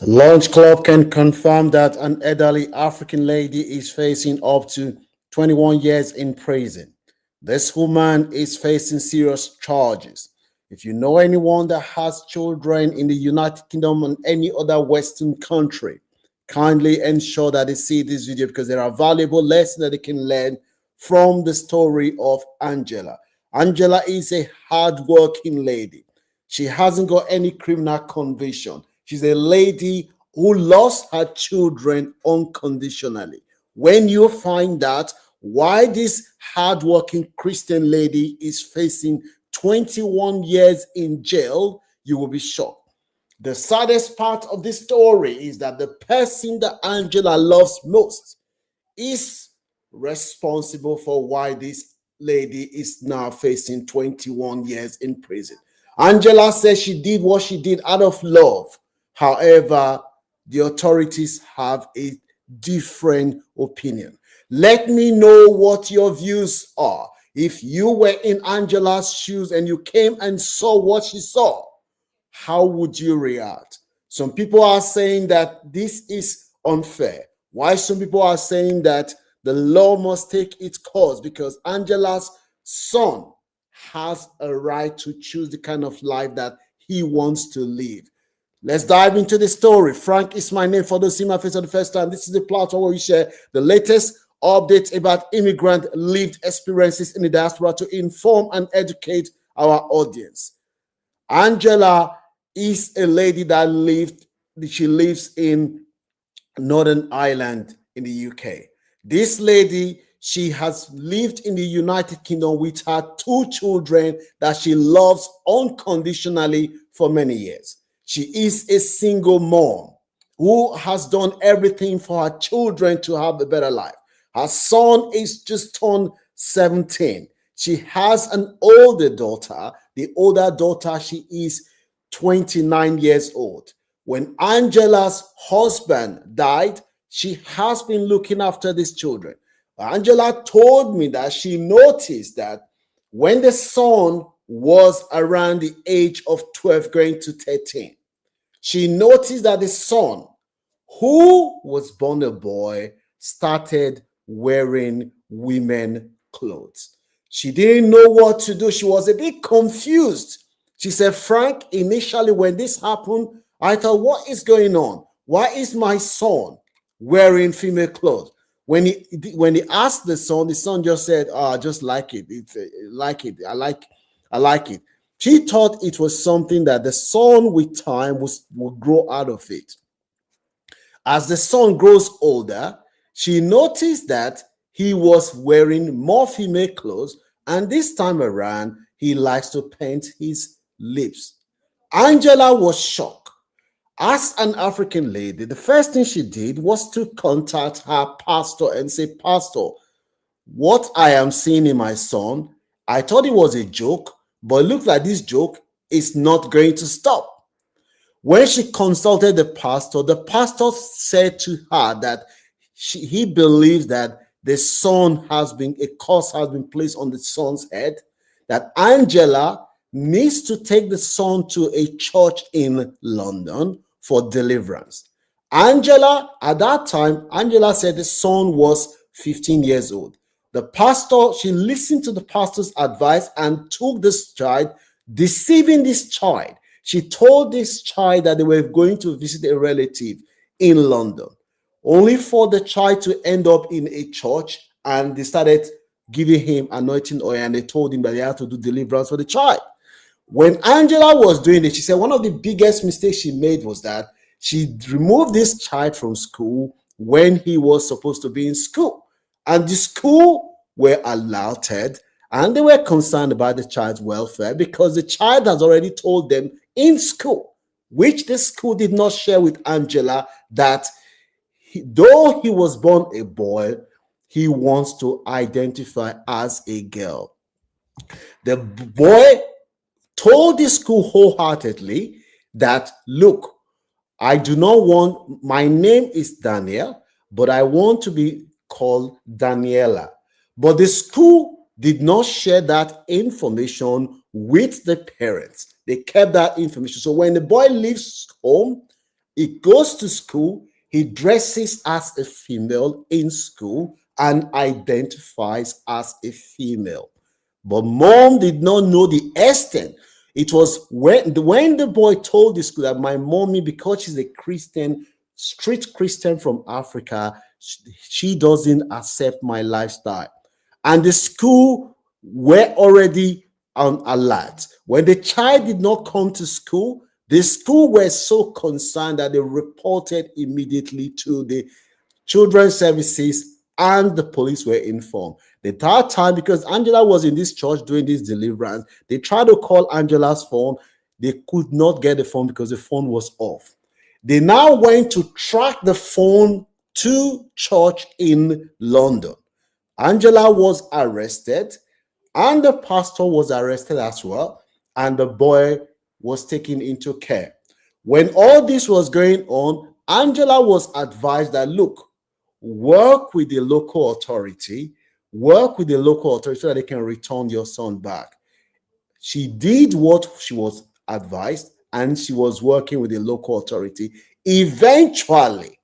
Lunch Club can confirm that an elderly African lady is facing up to 21 years in prison. This woman is facing serious charges. If you know anyone that has children in the United Kingdom and any other Western country, kindly ensure that they see this video because there are valuable lessons that they can learn from the story of Angela. Angela is a hardworking lady. She hasn't got any criminal conviction. She's a lady who loves her children unconditionally. When you find out why this hardworking Christian lady is facing 21 years in jail, you will be shocked. The saddest part of this story is that the person that Angela loves most is responsible for why this lady is now facing 21 years in prison. Angela says she did what she did out of love. However, the authorities have a different opinion. Let me know what your views are. If you were in Angela's shoes and you came and saw what she saw, how would you react? Some people are saying that this is unfair. Why some people are saying that the law must take its course because Angela's son has a right to choose the kind of life that he wants to live. Let's dive into the story. Frank is my name. For those seeing my face for the first time, this is the platform where we share the latest updates about immigrant lived experiences in the diaspora to inform and educate our audience. Angela is a lady that she lives in Northern Ireland in the UK. This lady, she has lived in the United Kingdom with her two children that she loves unconditionally for many years. She is a single mom who has done everything for her children to have a better life. Her son is just turned 17. She has an older daughter. The older daughter, she is 29 years old. When Angela's husband died, she has been looking after these children. Angela told me that she noticed that when the son was around the age of 12 going to 13, she noticed that the son, who was born a boy, started wearing women clothes. She didn't know what to do. She was a bit confused. She said, Frank, initially when this happened, I thought, what is going on? Why is my son wearing female clothes? When he asked the son just said, "Oh, I just like it. It's like it. I like it." She thought it was something that the son with time would grow out of it. As the son grows older, she noticed that he was wearing more female clothes, and this time around, he likes to paint his lips. Angela was shocked. As an African lady, the first thing she did was to contact her pastor and say, Pastor, what I am seeing in my son, I thought it was a joke, but it looks like this joke is not going to stop. When she consulted the pastor said to her that he believes that the son a curse has been placed on the son's head, that Angela needs to take the son to a church in London for deliverance. At that time, Angela said the son was 15 years old. She listened to the pastor's advice and took this child, deceiving this child. She told this child that they were going to visit a relative in London, only for the child to end up in a church, and they started giving him anointing oil and they told him that they had to do deliverance for the child. When Angela was doing it, she said one of the biggest mistakes she made was that she removed this child from school when he was supposed to be in school. And the school were alerted and they were concerned about the child's welfare because the child has already told them in school, which the school did not share with Angela, that though he was born a boy, he wants to identify as a girl. The boy told the school wholeheartedly that, look, my name is Daniel, but I want to be called Daniela. But the school did not share that information with the parents. They kept that information. So when the boy leaves home He goes to school, he dresses as a female in school and identifies as a female. But mom did not know the extent. It was when the boy told the school that my mommy, because she's a Christian, strict Christian from Africa, she doesn't accept my lifestyle. And the school were already on alert. When the child did not come to school, the school were so concerned that they reported immediately to the children's services and the police were informed. The entire time, because Angela was in this church doing this deliverance, they tried to call Angela's phone. They could not get the phone because the phone was off. They now went to track the phone to church in London. Angela was arrested and the pastor was arrested as well, and the boy was taken into care. When all this was going on, Angela was advised that, look, work with the local authority, so that they can return your son back. She did what she was advised, and she was working with the local authority. Eventually,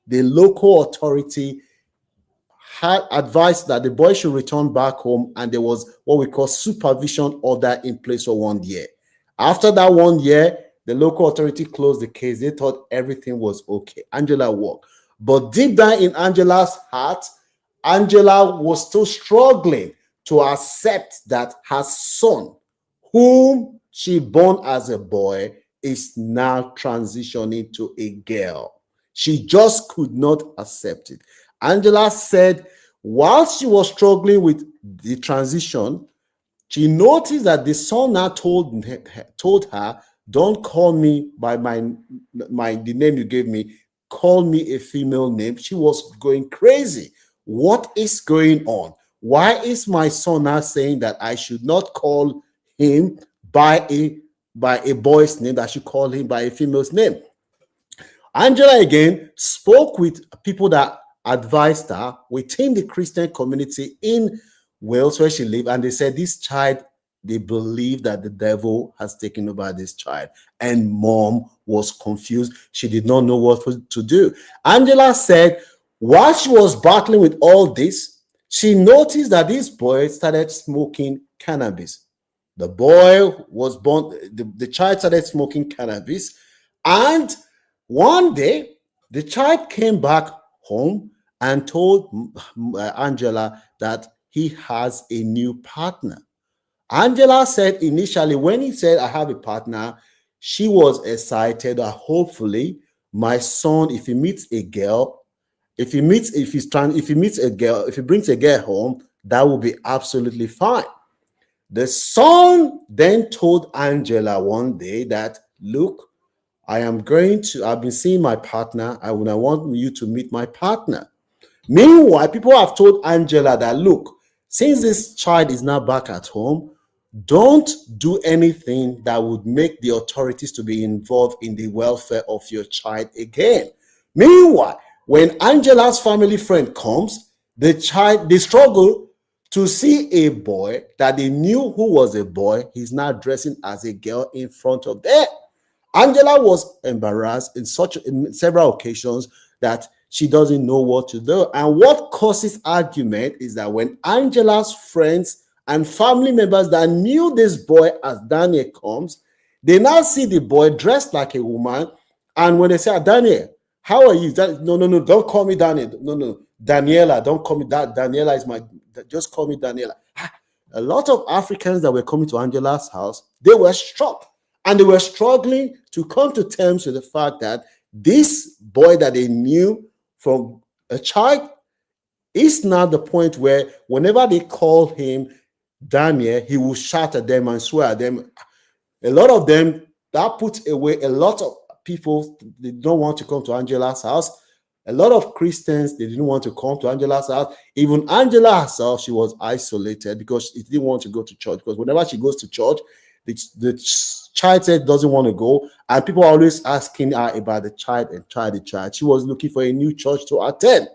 the local authority had advised that the boy should return back home, and there was what we call supervision order in place for 1 year. After that 1 year, the local authority closed the case. They thought everything was okay. Angela walked. But deep down in Angela's heart, Angela was still struggling to accept that her son, whom she born as a boy, is now transitioning to a girl. She just could not accept it. Angela said while she was struggling with the transition, she noticed that the son now told her, don't call me by the name you gave me, call me a female name. She was going crazy. What is going on? Why is my son now saying that I should not call him by a boy's name, that I should call him by a female's name? Angela again spoke with people that advised her within the Christian community in Wales where she lived, and they said this child, they believe that the devil has taken over this child, and mom was confused. She did not know what to do. Angela said while she was battling with all this, she noticed that this boy started smoking cannabis. The boy was born, the child started smoking cannabis, and one day the child came back home and told Angela that he has a new partner. Angela said initially when he said, I have a partner, she was excited that hopefully my son, if he meets a girl, if he brings a girl home, that will be absolutely fine. The son then told Angela one day that, look, I've been seeing my partner. I want you to meet my partner. Meanwhile, people have told Angela that, look, since this child is now back at home, don't do anything that would make the authorities to be involved in the welfare of your child again. Meanwhile, when Angela's family friend comes, they struggle to see a boy that they knew who was a boy. He's now dressing as a girl in front of them. Angela was embarrassed in several occasions that she doesn't know what to do. And what causes argument is that when Angela's friends and family members that knew this boy as Daniel comes, they now see the boy dressed like a woman. And when they say, Daniel, how are you? No, don't call me Daniel. No, Daniela, don't call me that. Daniela just call me Daniela. A lot of Africans that were coming to Angela's house, they were shocked. And they were struggling to come to terms with the fact that this boy that they knew from a child is now the point where whenever they call him Daniel, he will shout at them and swear at them. A lot of them, that puts away a lot of people. They don't want to come to Angela's house. A lot of Christians, they didn't want to come to Angela's house. Even Angela herself, she was isolated because she didn't want to go to church. Because whenever she goes to church, the child said doesn't want to go, and people are always asking her about the child and the child. She was looking for a new church to attend.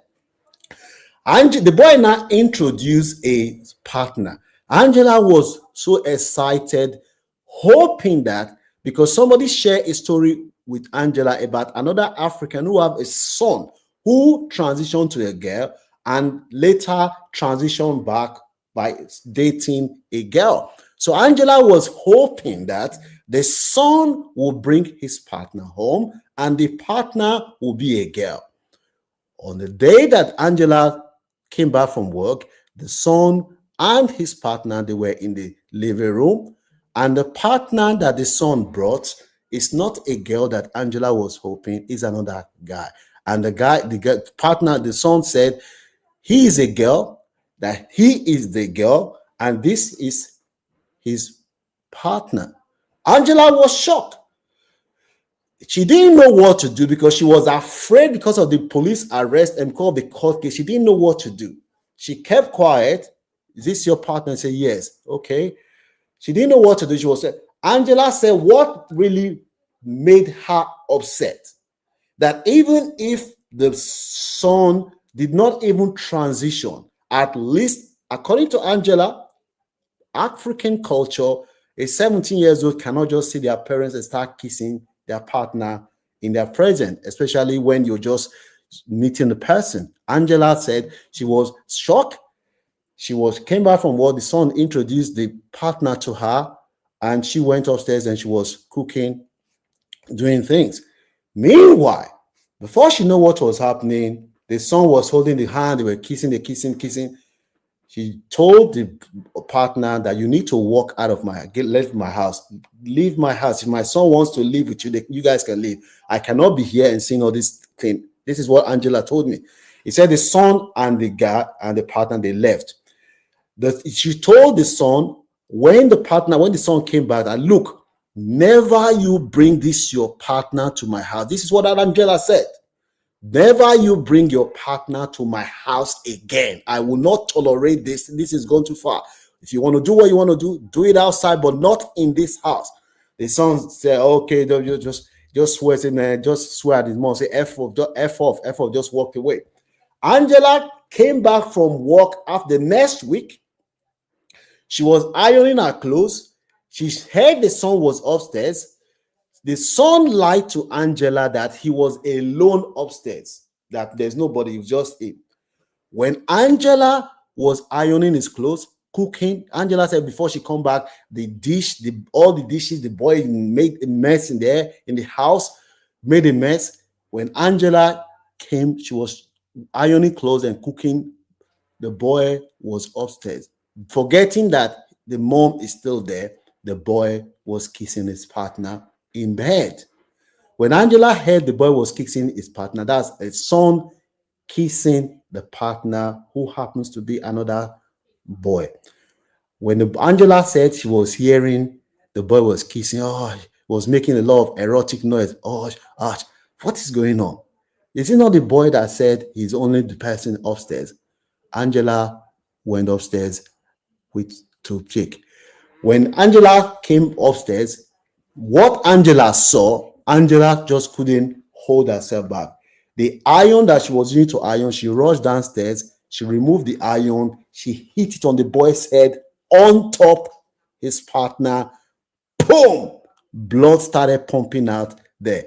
And the boy now introduced a partner. Angela was so excited, hoping that because somebody shared a story with Angela about another African who have a son who transitioned to a girl and later transitioned back by dating a girl. So Angela was hoping that the son will bring his partner home and the partner will be a girl. On the day that Angela came back from work, the son and his partner, they were in the living room, and the partner that the son brought is not a girl that Angela was hoping, is another guy. And the partner, the son said he is a girl, that he is the girl, and this is his partner. Angela was shocked. She didn't know what to do because she was afraid because of the police arrest and because of the court case. She didn't know what to do. She kept quiet. Is this your partner? And said, yes. Okay. She didn't know what to do. She was Angela said what really made her upset, that even if the son did not even transition, at least according to Angela, African culture, a 17 years old cannot just see their parents and start kissing their partner in their presence, especially when you're just meeting the person. Angela said she was shocked. She came back from work. The son introduced the partner to her, and she went upstairs and she was cooking, doing things. Meanwhile, before she knew what was happening, the son was holding the hand. They were kissing, kissing. She told the partner that you need to walk out of leave my house. Leave my house. If my son wants to live with you, you guys can leave. I cannot be here and seeing all this thing. This is what Angela told me. He said the son and the guy and the partner, they left. She told the son when the son came back, and look, never you bring your partner to my house. This is what Angela said. Never you bring your partner to my house again. I will not tolerate this. This is going too far. If you want to do what you want to do, do it outside, but not in this house. The son said, okay, just swear it, man. Just swear at his mom. Say, F off, just walked away. Angela came back from work after the next week. She was ironing her clothes. She heard the son was upstairs. The son lied to Angela that he was alone upstairs, that there's nobody, it was just him. When Angela was ironing his clothes, cooking, Angela said before she come back, all the dishes, the boy made a mess in the house, made a mess. When Angela came, she was ironing clothes and cooking. The boy was upstairs. Forgetting that the mom is still there, the boy was kissing his partner in bed. When Angela heard the boy was kissing his partner, that's a son kissing the partner who happens to be another boy. When Angela said she was hearing the boy was kissing, was making a lot of erotic noise. What is going on? Is it not the boy that said he's only the person upstairs? Angela went upstairs to check. When Angela came upstairs, what Angela saw, Angela just couldn't hold herself back. The iron that she was using to iron, she rushed downstairs, she removed the iron, she hit it on the boy's head on top his partner. Boom! Blood started pumping out there.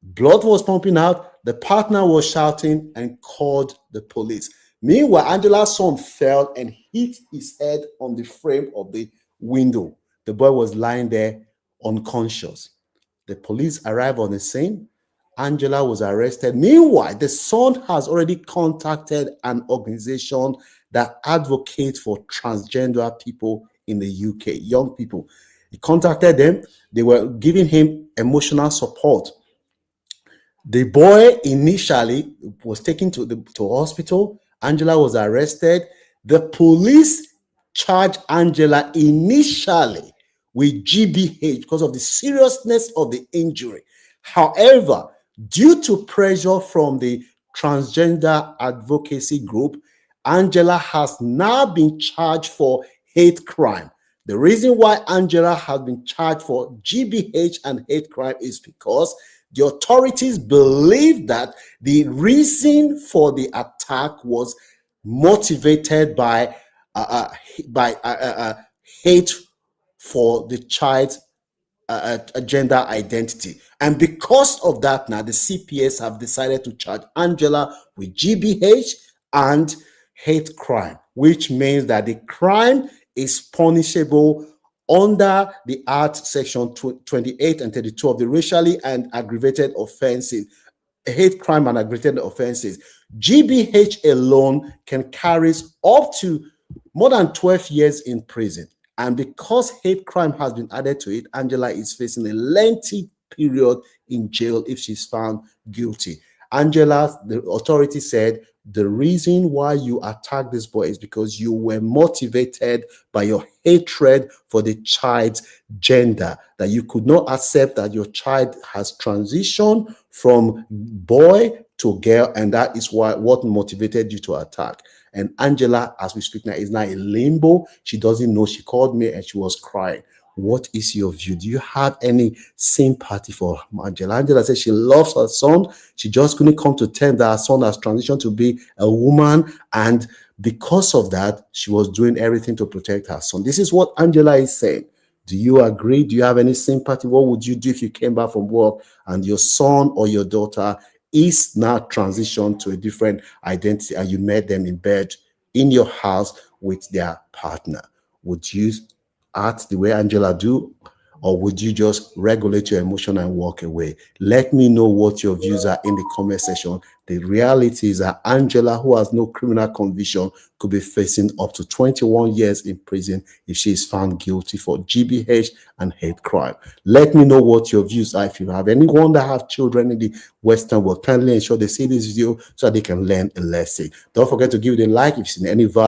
Blood was pumping out. The partner was shouting and called the police. Meanwhile, Angela's son fell and hit his head on the frame of the window. The boy was lying there unconscious. The police arrived on the scene. Angela was arrested. Meanwhile, the son has already contacted an organization that advocates for transgender people in the UK, young people. He contacted them. They were giving him emotional support. The boy initially was taken to hospital. Angela was arrested. The police charged Angela initially with GBH because of the seriousness of the injury. However, due to pressure from the transgender advocacy group, Angela has now been charged for hate crime. The reason why Angela has been charged for GBH and hate crime is because the authorities believe that the reason for the attack was motivated by hate for the child's a gender identity. And because of that, now the CPS have decided to charge Angela with GBH and hate crime, which means that the crime is punishable under the Act Section 28 and 32 of the Racially and Aggravated Offenses, hate crime and aggravated offenses. GBH alone can carry up to more than 12 years in prison. And because hate crime has been added to it, Angela is facing a lengthy period in jail if she's found guilty. Angela, the authority said, the reason why you attacked this boy is because you were motivated by your hatred for the child's gender, that you could not accept that your child has transitioned from boy to girl, and that is what motivated you to attack. And Angela, as we speak now, is now in limbo. She doesn't know. She called me and she was crying. What is your view? Do you have any sympathy for Angela? Angela says she loves her son. She just couldn't come to terms that her son has transitioned to be a woman. And because of that, she was doing everything to protect her son. This is what Angela is saying. Do you agree? Do you have any sympathy? What would you do if you came back from work and your son or your daughter is now transitioned to a different identity and you met them in bed in your house with their partner? Would you act the way Angela do, or would you just regulate your emotion and walk away? Let me know what your views are in the comment section. The reality is that Angela, who has no criminal conviction, could be facing up to 21 years in prison if she is found guilty for GBH and hate crime. Let me know what your views are. If you have anyone that have children in the Western world, kindly ensure they see this video so that they can learn a lesson. Don't forget to give it a like if you've seen any value